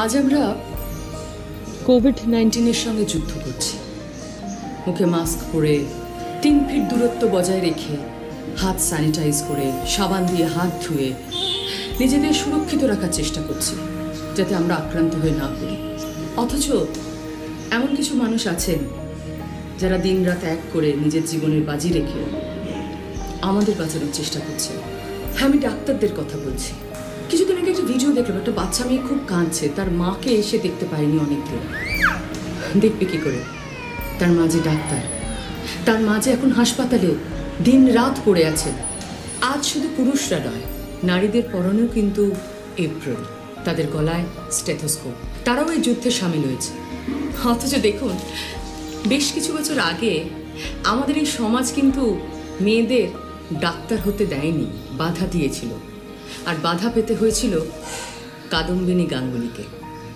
আজ আমরা কোভিড-19 সঙ্গে যুদ্ধ করছি। মুখে মাস্ক পরে 3 ফিট দূরত্ব বজায় রেখে হাত স্যানিটাইজ করে সাবান দিয়ে হাত ধুয়ে নিজেদের সুরক্ষিত রাখার চেষ্টা করছি, যাতে আমরা আক্রান্ত হয়ে না পড়ি। অথচ এমন কিছু মানুষ আছেন যারা দিনরাত এক করে নিজের জীবনের বাজি রেখে আমাদের বাঁচানোর চেষ্টা করছে। হ্যাঁ, আমি ডাক্তারদের কথা বলছি। কিছুদিন আগে একটা ভিডিও দেখলাম, একটা বাচ্চা মেয়ে খুব কাঁদছে, তার মাকে এসে দেখতে পায়নি অনেকদিন। দেখবে কি করে? তার মা যে ডাক্তার, তার মা যে এখন হাসপাতালে দিন রাত পড়ে আছে। আজ শুধু পুরুষরা নয়, নারীদের পরনেও কিন্তু এপ্রন, তাদের গলায় স্টেথোস্কোপ, তারাও এই যুদ্ধে সামিল হয়েছে। অথচ দেখুন, বেশ কিছু বছর আগে আমাদের এই সমাজ কিন্তু মেয়েদের ডাক্তার হতে দেয়নি, বাধা দিয়েছিল। আর বাধা পেতে হয়েছিল কাদম্বিনী গাঙ্গুলিকে,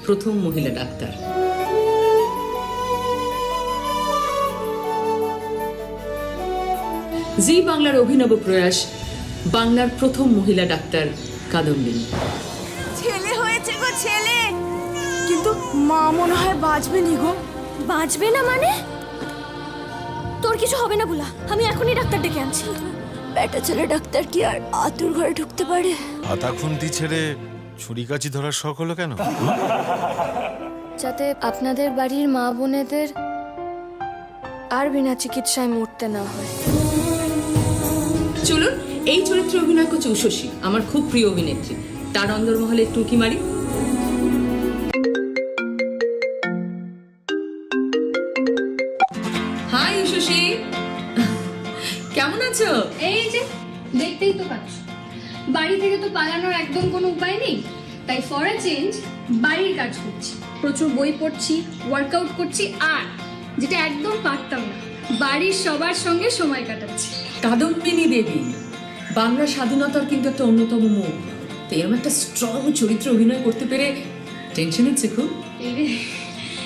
প্রথম মহিলা ডাক্তার। জি বাংলার অভিনব প্রয়াস, বাংলার প্রথম মহিলা ডাক্তার কাদম্বিনী। ছেলে হয়েছে গো, ছেলে। কিন্তু মা মনে হয় বাঁচবে নি গো। বাঁচবে না মানে? তোর কিছু হবে না বুলা, আমি এখনই ডাক্তার ডেকে আনছি। বেটা ছেলে ডাক্তার কি আর আতুর ঘরে ঢুকতে পারে? হাতা খুন্তি ছেড়ে ছুরি কাচি ধরার শখ হলো কেন? যাতে আপনাদের বাড়ির মা বোনেদের আর বিনা চিকিৎসায় মরতে না হয়। চলুন, এই চরিত্রে অভিনয় করছে উষসী, আমার খুব প্রিয় অভিনেত্রী। তার অন্দরমহলে একটু উঁকি মারি। হাই উষসী, কেমন আছো? এই যে দেখতেই তো পাচ্ছ, বাড়ি থেকে তো পালানোর একদম কোনো উপায় নেই, তাই ফর আ চেঞ্জ বাড়ির কাজ করছি, প্রচুর বই পড়ছি, ওয়ার্কআউট করছি, আর যেটা একদম পারতাম না, বাড়ির সবার সঙ্গে সময় কাটাচ্ছি। কাদম্বিনী দেবী বাংলা স্বাধীনতার কিন্তু একটা অন্যতম মুখ। তো এরকম একটা স্ট্রং চরিত্রে অভিনয় করতে পেরে টেনশন হচ্ছে খুব?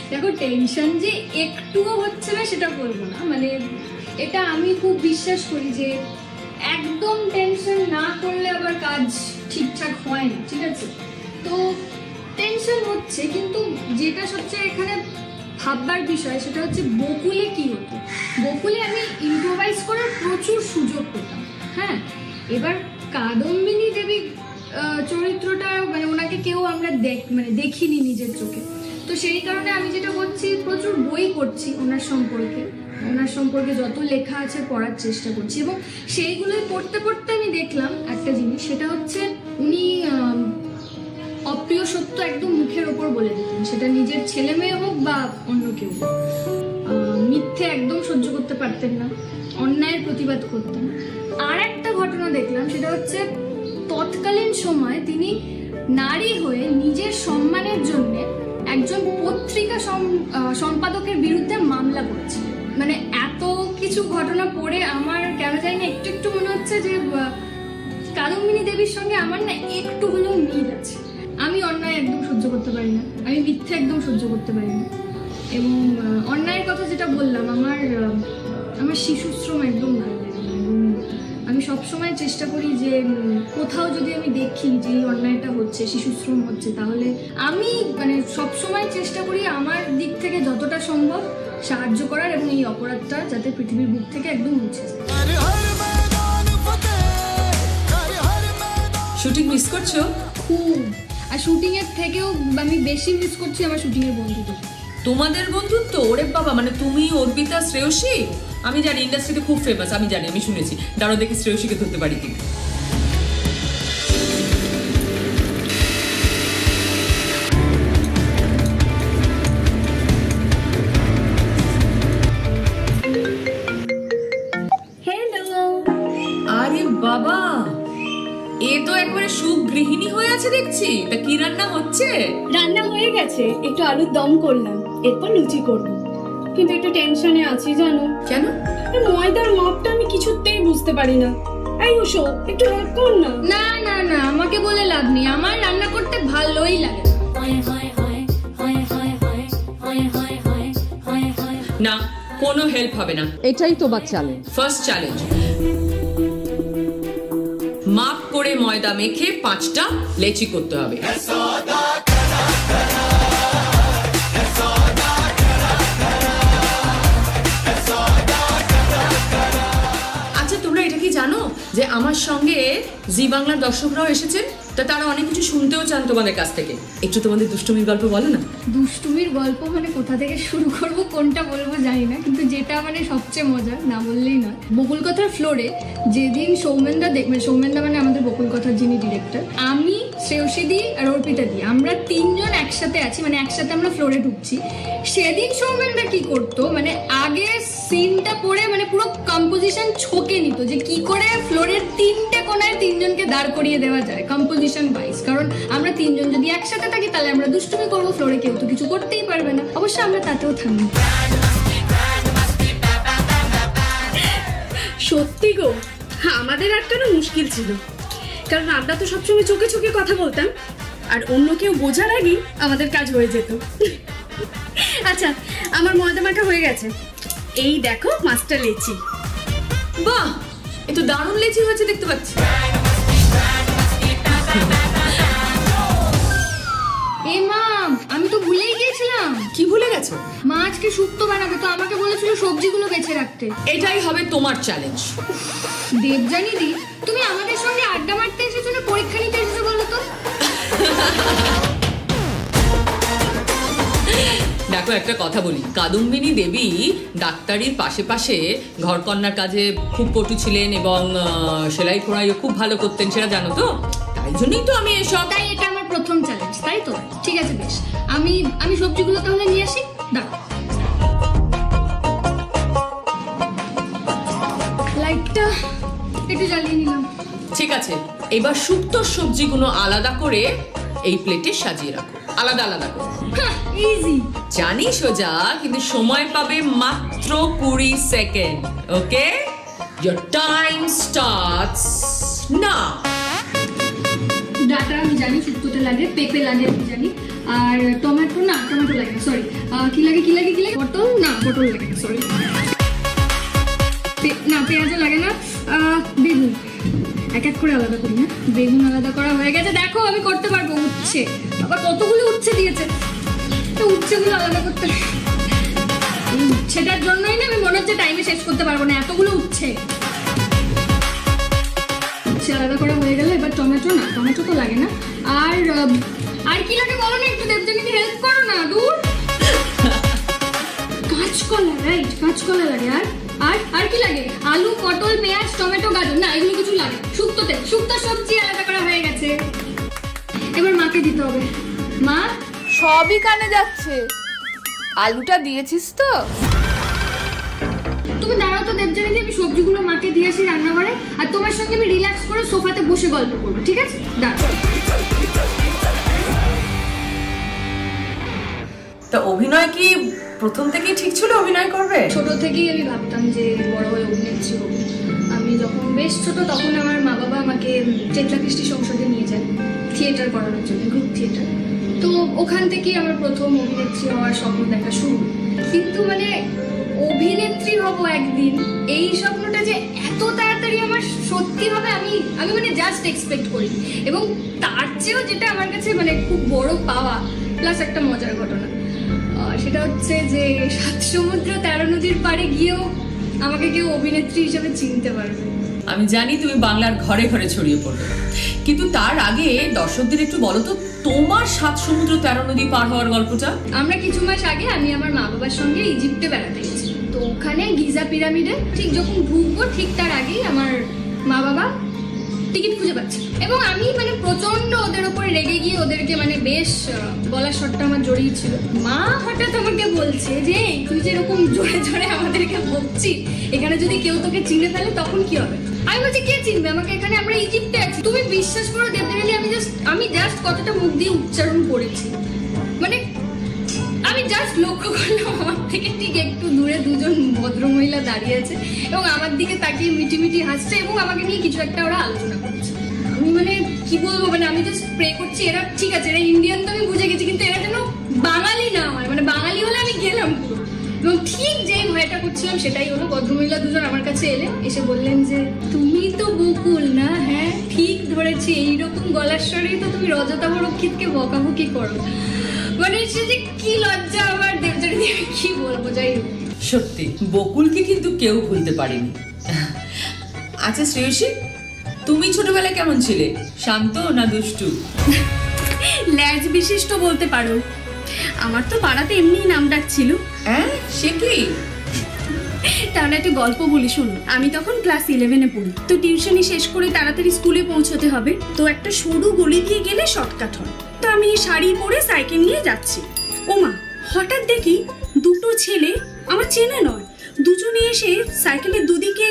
দেখো, টেনশন যে একটুও হচ্ছে না সেটা বলবো না, মানে এটা আমি খুব বিশ্বাস করি যে একদম টেনশন না করলে আবার কাজ ঠিকঠাক হয় না, ঠিক আছে? তো টেনশন হচ্ছে, কিন্তু যেটা সবচেয়ে এখানে ভাববার বিষয় সেটা হচ্ছে বকুলে কি হতো। বকুলে আমি ইম্প্রোভাইজ করার প্রচুর সুযোগ পেতাম। হ্যাঁ, এবার কাদম্বিনী দেবী চরিত্রটা মানে ওনাকে কেউ আমরা দেখিনি নিজের চোখে, তো সেই কারণে আমি যেটা করছি, প্রচুর বই পড়ছি ওনার সম্পর্কে যত লেখা আছে পড়ার চেষ্টা করছি, এবং সেইগুলোই পড়তে পড়তে আমি দেখলাম একটা জিনিস, সেটা হচ্ছে উনি অপ্রিয় সত্য একদম মুখের ওপর বলে দিতেন, সেটা নিজের ছেলে মেয়ে হোক বা অন্য কেউ। মিথ্যে একদম সহ্য করতে পারতেন না, অন্যায়ের প্রতিবাদ করতেন। আর একটা ঘটনা দেখলাম, সেটা হচ্ছে তৎকালীন সময় তিনি নারী হয়ে নিজের সম্মানের জন্য একজন পত্রিকা সম্পাদকের বিরুদ্ধে মামলা করেছিলেন। মানে এত কিছু ঘটনা পড়ে আমার কেন জানি না একটু একটু মনে হচ্ছে যে কাদম্বিনী দেবীর সঙ্গে আমার না একটু হলেও মিল আছে। আমি অন্যায় একদম সহ্য করতে পারি না, আমি মিথ্যে একদম সহ্য করতে পারি না, এবং অন্যায়ের কথা যেটা বললাম, আমার শিশুশ্রম একদম ভালো লাগে না, এবং আমি সবসময় চেষ্টা করি যে কোথাও যদি আমি দেখি যে এই অন্যায়টা হচ্ছে, শিশুশ্রম হচ্ছে, তাহলে আমি মানে সবসময় চেষ্টা করি আমার দিক থেকে যতটা সম্ভব সাহায্য করার, এবং এই অপরাধটা যাতে পৃথিবীর বুক থেকে একদম মুছে যায়। শুটিং মিস করছো খুব, আর শুটিং এর থেকেও আমি বেশি মিস করছি আমার শুটিং এর বন্ধুদের। তোমাদের বন্ধুত্ব? ওরে বাবা, মানে তুমি, অর্পিতা, শ্রেয়সী, আমি জানি ইন্ডাস্ট্রিতে খুব ফেমাস, আমি জানি, আমি শুনেছি। দাঁড়ো দেখি শ্রেয়সীকে ধরতে পারি কি। হ্যালো। আরে বাবা, এ তো একবারে সুগৃহিণী হয়ে আছে দেখছি। তা কি রান্না হচ্ছে? রান্না হয়ে গেছে, একটু আলুর দম করলাম, এরপর লুচি করব, কিন্তু একটু টেনশনে আছি জানো। কেন? ময়দার মাপটা আমি কিছুতেই বুঝতে পারি না। এই উষো, একটু হেল্প কর না। না না না, আমাকে বলে লাভ নেই, আমার রান্না করতে ভালোই লাগে। না, কোনো হেল্প হবে না। এটাই তোমার চ্যালেঞ্জ। ফার্স্ট চ্যালেঞ্জ, মাপ করে ময়দা মেখে 5টা লেচি করতে হবে। আমার সঙ্গে জি বাংলার দর্শকরাও এসেছেন, তা তারা অনেক কিছু শুনতেও চান তোমাদের কাছ থেকে। একটু তোমাদের দুষ্টুমির গল্প বলো না। দুষ্টুমির গল্প মানে কোথা থেকে শুরু করব কোনটা বলবো জানি না, কিন্তু যেটা মানে সবচেয়ে মজার না বললেই নয়, বকুল কথার ফ্লোরে যেদিন সৌমেনদা সৌমেনদা মানে আমাদের বকুল কথার যিনি ডিরেক্টর, আমি, শ্রেয়সীদি আর অর্পিতা দি, আমরা তিনজন একসাথে আছি, মানে একসাথে আমরা ফ্লোরে ঢুকছি। সেদিন সৌমেনদা কি করতো, মানে আগে সিনটা পড়ে মানে পুরো কম্পোজিশন ছকে নিত যে কি করে ফ্লোরের তিনটে কোনায় তিনজনকে দাঁড় করিয়ে দেওয়া যায় কম্পোজিশন ওয়াইজ। কারণ আমরা তিনজন যদি একসাথে থাকি তাহলে আমরা দুষ্টুমি করবো, ফ্লোরে কেউ তো কিছু করতেই পারবে না। অবশ্য আমরা তাতেও থামি। সত্যি গো, আমাদের আটকানো মুশকিল ছিল, কারণ আমরা তো সবসময় চোখে চোখে কথা বলতাম, আর অন্য কেউ বোঝার আগেই আমাদের কাজ হয়ে যেত। আচ্ছা, আমার ময়দা মাখা হয়ে গেছে, এই দেখো মাছটা লেচি। বাহ, এ তো দারুণ লেচি হয়েছে দেখতে পাচ্ছি। এ মা, আমি তো ভুলেই গিয়েছিলাম। কি ভুলে গেছো? মা আজকে শুক্তো বানাবে, তো আমাকে বলেছিল সবজিগুলো বেছে রাখতে। এটাই হবে তোমার চ্যালেঞ্জ। দেবজানি দি, তুমি আমাদের সঙ্গে আড্ডা মারতে এসেছো না পরীক্ষা নিতে এসেছো বলো তো? দেখো, একটা কথা বলি, কাদম্বিনী দেবী ডাক্তারির পাশে পাশে ঘরকন্যার কাজে খুব পটু ছিলেন এবং সেলাই কড়াইও খুব ভালো করতেন, সেটা জানো তো? তাই জন্যই তো আমি এসব। তাই এটা আমার প্রথম চ্যালেঞ্জ, তাই তো? ঠিক আছে, বেশ, আমি সবজিগুলো তাহলে নিয়ে আসি। দাঁড়াও, লাইটটা একটু জ্বালিয়ে নিলাম। ঠিক আছে, এবার শুক্তোর সবজিগুলো আলাদা করে এই প্লেটে সাজিয়ে রাখো, আলাদা আলাদা করে। ইজি। জানি সোজা, কিন্তু সময় পাবে মাত্র 20 second. Okay, your time starts now. Data আমি জানি, শুক্তোতে লাগে, পেঁপে লাগে আমি জানি, আর টমেটো লাগে, সরি, কি লাগে পটল লাগে, সরি, না পেঁয়াজও লাগে না, বেগুন এক এক করে আলাদা করি। না, বেগুন আলাদা করা হয়ে গেছে, দেখো আমি করতে পারবো। উচ্ছে, আবার কতগুলো উচ্ছে দিয়েছে, তো উচ্ছেগুলো আলাদা করতে, উচ্ছেটার জন্যই না আমি মনে হচ্ছে টাইমে শেষ করতে পারবো না, এতগুলো উচ্ছে আলাদা করা হয়ে গেলে এবার টমেটো তো লাগে না, আর কি লাগে বলো না, একটু দেবজানিকে হেল্প করো না। দূর, কাঁচকলা, রাইট, কাঁচকলা লাগে। আর কি লাগে? আলু, পটল, পেঁয়াজ, টমেটো, গাজর, না এগুলো কিছু লাগে। শুক্তো সবজি আলাদা করা হয়ে গেছে, এবার মাকে দিতে হবে। মা, সবই কানে যাচ্ছে, আলুটা দিয়েছিস তো? তুমি দাঁড়াও তো দেবজানি, আমি সবজিগুলো মাকে দিয়ে আসি রান্নাঘরে, আর তোমার সঙ্গে আমি রিল্যাক্স করে সোফাতে বসে গল্প করবো, ঠিক আছে? দাঁড়াও। তা অভিনয় কি প্রথম থেকেই ঠিক ছিল অভিনয় করবে? ছোট থেকেই আমি ভাবতাম যে বড় হয়ে অভিনেত্রী হবো। আমি যখন বেশ ছোট তখন আমার মা বাবা আমাকে চেতলা কৃষ্টি সংসদে নিয়ে যায় থিয়েটার করানোর জন্য, গ্রুপ থিয়েটার। তো ওখান থেকেই আমার প্রথম অভিনেত্রী হওয়ার স্বপ্ন দেখা শুরু। কিন্তু মানে অভিনেত্রী হব একদিন, এই স্বপ্নটা যে এত তাড়াতাড়ি আমার সত্যি হবে আমি মানে জাস্ট এক্সপেক্ট করি। এবং তার চেয়েও যেটা আমার কাছে মানে খুব বড় পাওয়া প্লাস একটা মজার ঘটনা, সেটা হচ্ছে যে 7 সমুদ্র 13 নদীর পাড়ে গিয়েও আমাকে কেউ অভিনেত্রী হিসেবে চিনতে পারবে। আমি জানি তুমি বাংলার ঘরে ঘরে ছড়িয়ে পড়বে, কিন্তু তার আগে দর্শকদের একটু বলো তো তোমার 7 সমুদ্র 13 নদী পার হওয়ার গল্পটা। আমরা কিছু মাস আগে আমি আমার মা বাবার সঙ্গে ইজিপ্টে বেড়াতে গেছি। তো ওখানে গিজা পিরামিডে ঠিক যখন ঢুকবো ঠিক তার আগেই আমার মা বাবা টিকিট খুঁজে পাচ্ছে, এবং আমি মানে প্রচন্ড ওদের ওপরে রেগে গিয়ে ওদেরকে মানে বেশ গলার শটটা আমার জড়িয়ে ছিল। মা হঠাৎ আমাকে বলছে যে তুই যেরকম জোরে জোরে আমাদেরকে বলছিস, এখানে যদি কেউ তোকে চিনে ফেলে তখন কি হবে? আমি বলছি কে চিনবে আমাকে, এখানে আমরা ইজিপ্টে আছি। তুমি বিশ্বাস করো দেবজানি, আমি জাস্ট কতটা মুখ দিয়ে উচ্চারণ করেছি, মানে আমি জাস্ট লক্ষ্য করলাম আমার থেকে ঠিক একটু দূরে দুজন ভদ্রমহিলা দাঁড়িয়ে আছে এবং আমার দিকে তাকিয়ে মিটিমিটি হাসছে এবং আমাকে নিয়ে কিছু একটা ওরা আলোচনা করছে। আমি মানে কি বলবো, মানে আমি জাস্ট প্রে করছি এরা ঠিক আছে, এরা ইন্ডিয়ান তো আমি বুঝে গেছি, কিন্তু এরা যেন বাঙালি না হয়, মানে বাঙালি হলে আমি গেলাম পুরো। এবং ঠিক যেই ভয়টা করছিলাম সেটাই হলো, ভদ্রমহিলা দুজন আমার কাছে এলেন, এসে বললেন যে তুমি তো বকুল না? হ্যাঁ ঠিক ধরেছি, এইরকম গলার স্বরেই তো তুমি রজতাভ রক্ষিতকে বকাবকি করো। মানে সে যে কি লজ্জা আমার দেবজানি, আমি কি বলবো। যাই হোক, সত্যি বকুলকে কিন্তু কেউ ভুলতে পারেনি। আচ্ছা শ্রেয়সী, তুমি ছোটবেলায় কেমন ছিলে, শান্ত না দুষ্টু? ল্যাজ বিশিষ্ট বলতে পারো। আমার তো পাড়াতে এমনিই নাম ডাক ছিল। হ্যাঁ, সে কি? তাহলে একটা গল্প বলি শোনো। আমি তখন ক্লাস 11-এ পড়ি, তো টিউশনি শেষ করে তাড়াতাড়ি স্কুলে পৌঁছতে হবে। তো একটা সরু গলি দিয়ে গেলে শর্টকাট হয়। তো আমি শাড়ি পরে সাইকেল নিয়ে যাচ্ছি। ওমা, হঠাৎ দেখি দুটো ছেলে, আমার চেনা নয়, দুজনে এসে সাইকেলের দুদিকে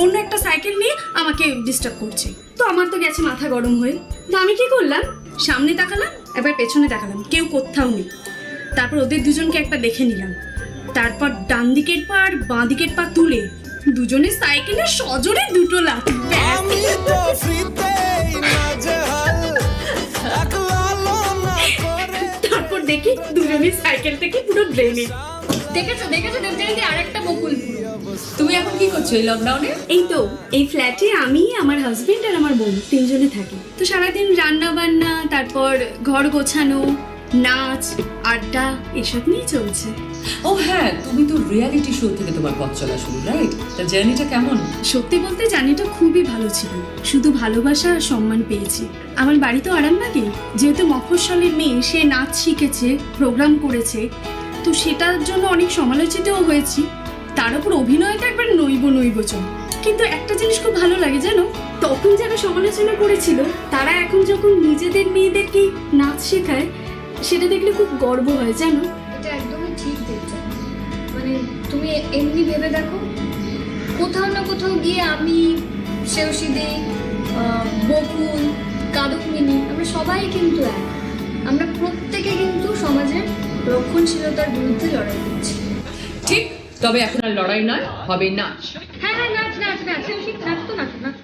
অন্য একটা সাইকেল নিয়ে আমাকে ডিস্টার্ব করছে। তো আমার তো গেছে মাথা গরম হয়ে। তো আমি কি করলাম, সামনে তাকালাম, এবার পেছনে তাকালাম, কেউ কোথাও নেই। তারপর ওদের দুজনকে একবার দেখে নিলাম। তারপর ডান দিকের পা আর বাঁ দিকের পা তুলে দুজনের সাইকেলে সজোরে দুটো লাথি। তারপর দেখি দুজনের সাইকেল থেকে পুরো ড্রেনে। দেখেছো দেখেছো দেবজানি আর একটা বকুলপুর। তুমি এখন কি করছো এই লকডাউনে? এই তো এই ফ্ল্যাটে আমি, আমার হাজবেন্ড আর আমার বোন তিনজনে থাকি। তো সারাদিন রান্না বান্না, তারপর ঘর গোছানো, নাচ, আড্ডা এসব নিয়ে চলছে। ও হ্যাঁ, তুমি তো রিয়ালিটি শো থেকে তোমার পথ চলা শুরু, রাইট? তা জার্নিটা কেমন? সত্যি বলতে জার্নিটা খুবই ভালো ছিল। শুধু ভালোবাসা আর সম্মান পেয়েছি। আমার বাড়ি তো আরামবাগে, যেহেতু মফস্বলের মেয়ে, সে নাচ শিখেছে, প্রোগ্রাম করেছে, তো সেটার জন্য অনেক সমালোচিতও হয়েছি। তার উপর অভিনয়টা একবার নৈবচন। কিন্তু একটা জিনিস খুব ভালো লাগে জানো, তখন যারা সমালোচনা করেছিল তারা এখন যখন নিজেদের মেয়েদেরকে নাচ শেখায়, সেটা দেখলে খুব গর্ব হয় জানো। এটা একদমই ঠিক দেবজানি। মানে তুমি এমনি ভেবে দেখো, কোথাও না কোথাও গিয়ে আমি, শ্রেয়সীদি, বকুল, কাদম্বিনী, আমরা সবাই কিন্তু এক। আমরা প্রত্যেকে কিন্তু সমাজের রক্ষণশীলতার বিরুদ্ধে লড়াই করছি। ঠিক, তবে এখন আর লড়াই নয়, হবে নাচ। হ্যাঁ হ্যাঁ, নাচ নাচ নাচ, শ্রেয়সী নাচ তো নাচ নাচ।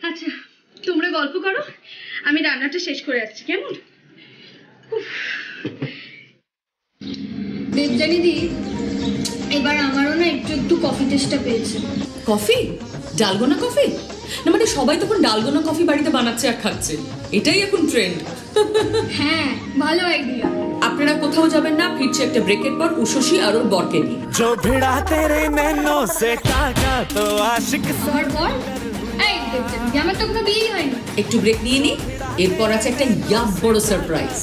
আচ্ছা, তোমরা গল্প করো, আমি রান্নাটা শেষ করে আসছি, কেমন? দেবজানি দি, এবার আমারও না একটু একটু কফি টেস্টটা পেয়েছে। কফি? Dalgona coffee? না মানে সবাই তখন ডালগোনা কফি বাড়িতে বানাচ্ছে আর খাচ্ছে, এটাই এখন ট্রেন্ড। হ্যাঁ, ভালো আইডিয়া। আপনারা কোথাও যাবেন না, ফিরছে একটা ব্রেকের পর উশসী আর ওর বরকে নিয়ে। जो भिड़ा तेरे नैनों से ताका तो आशिक আমার বর? এই দেবজানি, আমার তো কোনো বিয়েই হয়নি। একটু ব্রেক নিয়ে নি, এরপর আছে একটা ইয়াব বড় সারপ্রাইজ।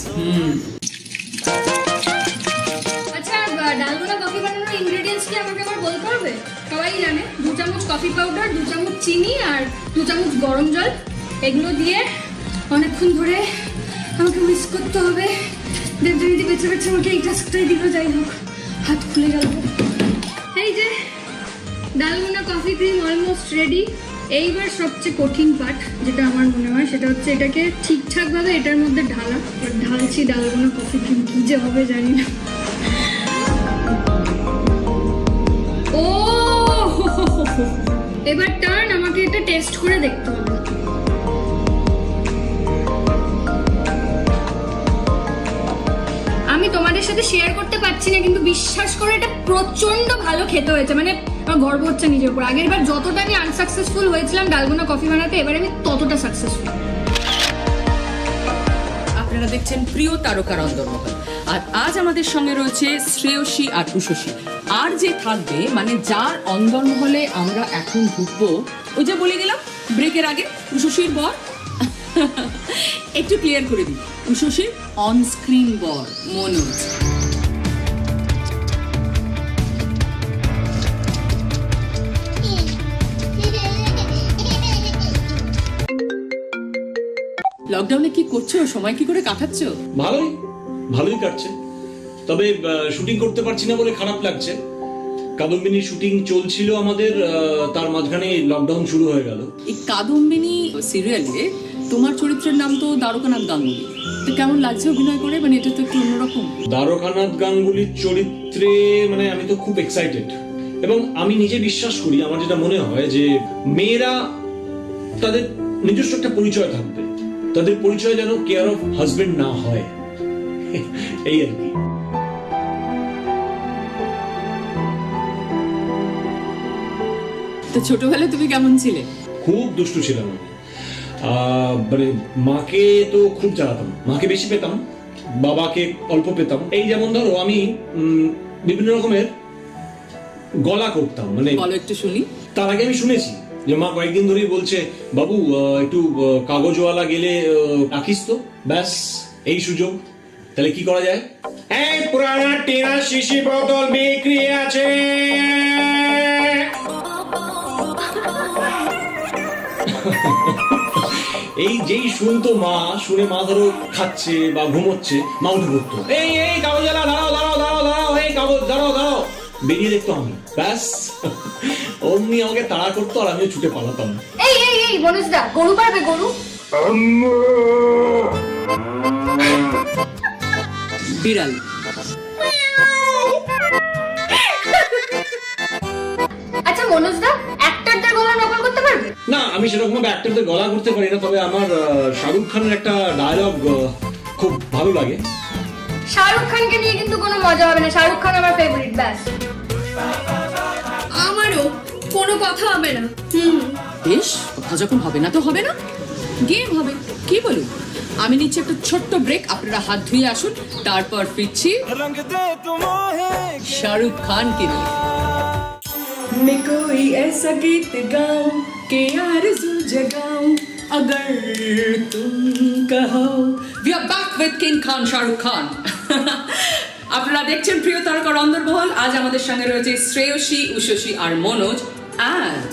আচ্ছা, ডালগোনা কফি বানানোর ইনগ্রেডিয়েন্টস কি আমাকে আবার বলতে হবে? সবাই জানে 2 চামচ কফি পাউডার, 2 চামচ চিনি আর 2 চামচ গরম জল। এগুলো দিয়ে অনেকক্ষণ ধরে আমাকে মিক্স করতে হবে। দেবজানি দি বেছে বেছে আমাকে এই টাস্কটাই দিল, যাই হোক হাত খুলে গেল। এই যে dalgona coffee cream almost ready. এইবার সবচেয়ে কঠিন পার্ট যেটা আমার মনে হয়, সেটা হচ্ছে এটাকে ঠিকঠাকভাবে এটার মধ্যে ঢালা। ঢালছি ডালগোনা কফি ক্রিম, কি যে হবে জানি না। ও এবার টার্ন, আমাকে এটা টেস্ট করে দেখতে হবে। আমি তোমাদের সাথে শেয়ার করতে পারছি না, কিন্তু বিশ্বাস করে এটা প্রচন্ড ভালো খেতে হয়েছে। মানে আমার গর্ব হচ্ছে নিজের উপর। আগের বার যতটা আমি আনসাকসেসফুল হয়েছিলাম ডালগোনা কফি বানাতে, এবার আমি ততটা সাকসেসফুল। আপনারা দেখছেন প্রিয় তারকার অন্দরমহল, আর আজ আমাদের সঙ্গে রয়েছে শ্রেয়সী আর উশসী। আর যে থাকবে, মানে যার অন্দরমহলে আমরা এখন ঢুকবো, ওই যে বলে দিলাম ব্রেকের আগে, উশসীর বর। একটু ক্লিয়ার করে দিই, উশসীর অন স্ক্রিন বর মনোজ। লকডাউনে কি করছো, সময় কি করে কাটাচ্ছো? ভালোই কাটছে, তবে শুটিং করতে পারছি না বলে খারাপ লাগছে। কাদম্বিনী শুটিং চলছিল আমাদের, তার মাঝখানে লকডাউন শুরু হয়ে গেল। এই কাদম্বিনী সিরিয়ালে তোমার চরিত্রের নাম তো দ্বারকানাথ গাঙ্গুলি, তো কেমন লাগছে অভিনয় করে? মানে এটা তো একটু অন্যরকম। দ্বারকানাথ গাঙ্গুলির চরিত্রে মানে আমি তো খুব এক্সাইটেড, এবং আমি নিজে বিশ্বাস করি, আমার যেটা মনে হয় যে মেয়েরা তাদের নিজস্ব একটা পরিচয় থাকবে, তাদের পরিচয় যেন কেয়ার অফ হাজবেন্ড না হয়, এই আর কি। তো ছোটবেলায় তুমি কেমন ছিলে? খুব দুষ্টু ছিলাম আমি। মানে মাকে তো খুব জ্বালাতাম, মাকে বেশি পেতাম, বাবাকে অল্প পেতাম। এই যেমন ধরো আমি বিভিন্ন রকমের গলা করতাম, মানে বলো একটু শুনি। তার আগে আমি শুনেছি যে মা কয়েকদিন ধরেই বলছে, বাবু একটু কাগজওয়ালা গেলে রাখিস তো, ব্যাস এই সুযোগ। তাহলে কি করা যায়? এই পুরানা টিনা শিশি বোতল বিক্রি আছে। এই যেই শুনতো মা, শুনে মা ধরো খাচ্ছে বা ঘুমোচ্ছে, মা উঠে পড়তো, এই এই কাগজওয়ালা দাঁড়াও দাঁড়াও দাঁড়াও দাঁড়াও, এই কাগজ দাঁড়াও দাঁড়াও। বেরিয়ে দেখতো আমি, ব্যাস অমনি আমাকে তাড়া করতো আর আমিও ছুটে পালাতাম। এই এই এই মনোজদা, গরু পারবে গরু? বিড়াল। আচ্ছা মনোজদা, অ্যাক্টরদের গলা নকল করতে পারবে? না, আমি সেরকম ভাবে অ্যাক্টরদের গলা করতে পারি না, তবে আমার শাহরুখ খানের একটা ডায়লগ খুব ভালো লাগে। শাহরুখ খানকে নিয়ে কিন্তু কোনো মজা হবে না, শাহরুখ খান আমার ফেভারিট, ব্যাস। আমারও কোনো কথা হবে না। বেশ, কথা যখন হবে না তো হবে না, গেম হবে, কি বলুন? আমি নিচ্ছি একটা ছোট্ট ব্রেক, আপনারা হাত ধুয়ে আসুন, তারপর ফিরছি শাহরুখ খানকে নিয়ে। मैं कोई ऐसा गीत गाऊं कि आरज़ू जगाऊं अगर तुम कहो। We are back with King Khan, Shahrukh Khan. আপনারা দেখছেন প্রিয় তারকার অন্দরমহল। আজ আমাদের সঙ্গে রয়েছে শ্রেয়সী, উষসী আর মনোজ অ্যান্ড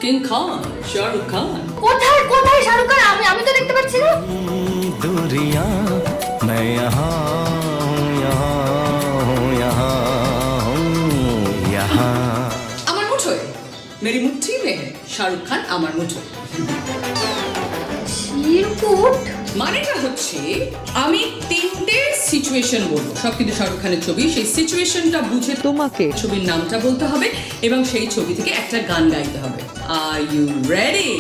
কিং খান শাহরুখ খান। কোথায় কোথায় শাহরুখ খান? আমি তো দেখতে পাচ্ছি না। दूरियां मैं यहाँ मेरी मुट्ठी में है শাহরুখ খান আমার মুঠো। মানেটা হচ্ছে আমি তিনটে সিচুয়েশন বলবো, সব কিন্তু শাহরুখ খানের ছবি। সেই সিচুয়েশনটা বুঝে তোমাকে ছবির নামটা বলতে হবে এবং সেই ছবি থেকে একটা গান গাইতে হবে। Are you ready?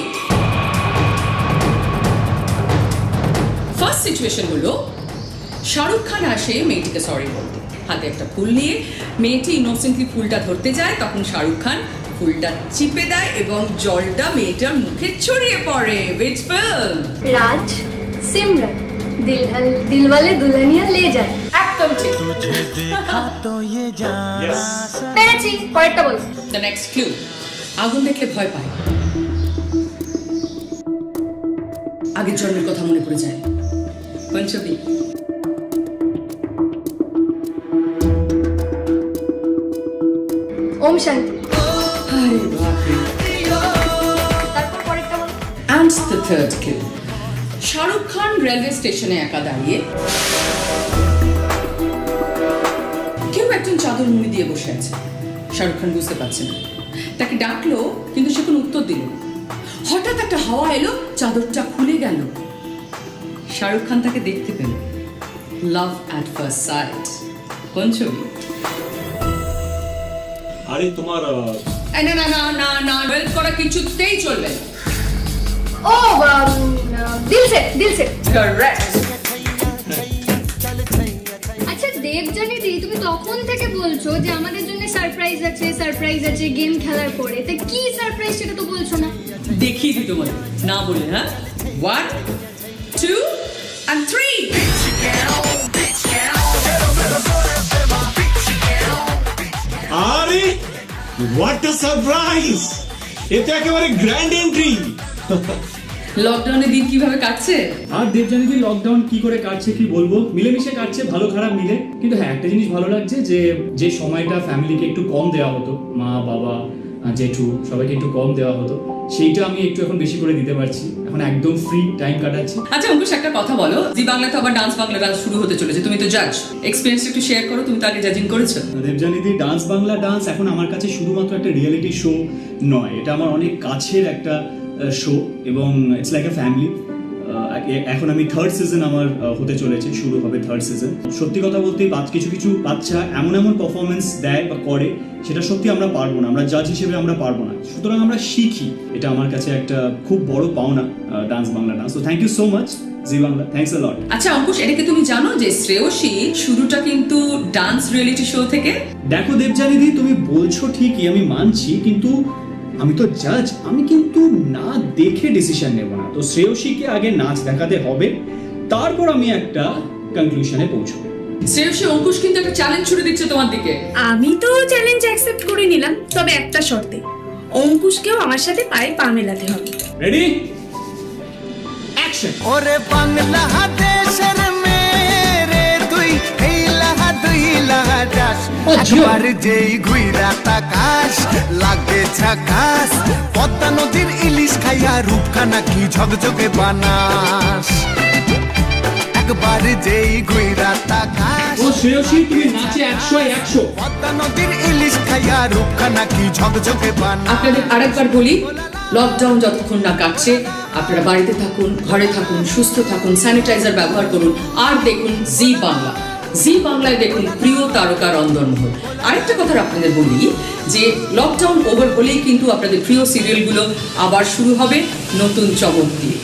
First situation হলো শাহরুখ খান আসে মেয়েটিকে সরি বলতে, হাতে একটা ফুল নিয়ে। মেয়েটি ইনোসেন্টলি ফুলটা ধরতে যায়, তখন শাহরুখ খান ফুলটা চিপে দেয় এবং জলটা মেয়েটার মুখে ছড়িয়ে পড়ে। Which film? রাজ, সিমরন, দিলওয়ালে দুলহানিয়া লে যায়। একদম ঠিক। পেরেছি, পরেরটা বল। দ্য নেক্সট ক্লু, আগুন দেখলে ভয় পায়, আগের জন্মের কথা মনে পড়ে যায়। কোন ছবি? ওম শান্তি। আরে বাপরে। তারপর পরেরটা বল। And the third clue, Shahrukh Khan railway স্টেশনে একা দাঁড়িয়ে, কেউ একজন চাদর মুড়ি দিয়ে বসে আছে। শাহরুখ খান বুঝতে পারছে না, তাকে ডাকলো কিন্তু সে কোনো উত্তর দিল না। হঠাৎ একটা হাওয়া এলো, চাদরটা খুলে গেল, শাহরুখ খান তাকে দেখতে পেল। লাভ অ্যাট ফার্স্ট সাইট। কোন ছবি? আরে তোমার না না না না না, হেল্প করা কিছুতেই চলবে না। ও দিল সে। কারেক্ট। আচ্ছা দেবজানি দি, তুমি তখন থেকে বলছো যে আমাদের জন্য সারপ্রাইজ আছে গেম খেলার পরে, তা কি সারপ্রাইজ সেটা তো বলছো না। দেখিয়ে দিই তোমাদের, না বলে। হ্যাঁ, 1 2 and 3। আরে হোয়াট আ সারপ্রাইজ! এটা একেবারে গ্র্যান্ড এন্ট্রি। লকডাউনের দিন কিভাবে কাটছে? আর দেবজানিদি লকডাউন কি করে কাটছে কি বলবো, মিলেমিশে কাটছে, ভালো খারাপ মিলে। কিন্তু হ্যাঁ, একটা জিনিস ভালো লাগছে যে সময়টা ফ্যামিলিকে একটু কম দেওয়া হতো, মা বাবা জেঠু সবাইকে একটু কম দেওয়া হতো, সেইটা আমি একটু এখন বেশি করে দিতে পারছি, এখন একদম ফ্রি টাইম কাটাচ্ছি। আচ্ছা অঙ্কুশ, একটা কথা বলো, জি বাংলাতে আবার ডান্স বাংলা ডান্স শুরু হতে চলেছে, তুমি তো জাজ, এক্সপিরিয়েন্স একটু শেয়ার করো, তুমি তো আগে জাজিং করেছো। দেবযানীদি, ডান্স বাংলা ডান্স এখন আমার কাছে শুধুমাত্র একটা রিয়েলিটি শো নয়, এটা আমার অনেক কাছের একটা শো এবং ইটস লাইক এ ফ্যামিলি। এখন আমি থার্ড সিজন আমার হতে চলেছে, শুরু হবে থার্ড সিজন। সত্যি কথা বলতে কিছু কিছু বাচ্চা এমন এমন পারফরমেন্স দেয় বা করে, সেটা সত্যি আমরা পারবো না, আমরা জাজ হিসেবে আমরা পারবো না, সুতরাং আমরা শিখি, এটা আমার কাছে একটা খুব বড় পাওনা dance Bangla dance. So thank you so much Zee Bangla, thanks a lot. আচ্ছা অঙ্কুশ, এটা কি তুমি জানো যে শ্রেয়সী শুরুটা কিন্তু ডান্স রিয়েলিটি শো থেকে? দেখো দেবযানীদি, তুমি বলছো ঠিকই, আমি মানছি, কিন্তু আমি তো জাজ, আমি কিন্তু না দেখে ডিসিশন নেব না। তো শ্রেয়সীকে আগে নাচ দেখাতে হবে, তারপর আমি একটা কনক্লুশনে পৌঁছবো। শ্রেয়সী, অঙ্কুশ কিন্তু একটা চ্যালেঞ্জ ছুড়ে দিচ্ছে তোমার দিকে। আমি তো চ্যালেঞ্জ অ্যাকসেপ্ট করে নিলাম, তবে একটা শর্তে, অঙ্কুশকেও আমার সাথে পায়ে পা মেলাতে হবে। Ready, action. ওরে বাংলা দেশের মেরে তুই এই লাহা দুই লাহা যাস, একবার যেই ঘুইরা তাকাস লাগে ঝাকাস, পদ্মা নদীর ইলিশ খাইয়া রূপখানা কি ঝকঝকে বানাস, একবার যেই ঘুইরা তাকাস। ও শ্রেয়সী, তুমি নাচে 100-100। পদ্মা নদীর ইলিশ খাইয়া রূপখানা কি ঝকঝকে বানাস। আপনাদের আরেকবার বলি, লকডাউন যতক্ষণ না কাটছে আপনারা বাড়িতে থাকুন, ঘরে থাকুন, সুস্থ থাকুন, স্যানিটাইজার ব্যবহার করুন, আর দেখুন জি বাংলা। জি বাংলায় দেখুন প্রিয় তারকা রন্ধনমহল। আরেকটা কথা আপনাদের বলি যে লকডাউন ওভার হলেই কিন্তু আপনাদের প্রিয় সিরিয়ালগুলো আবার শুরু হবে নতুন চমক দিয়ে।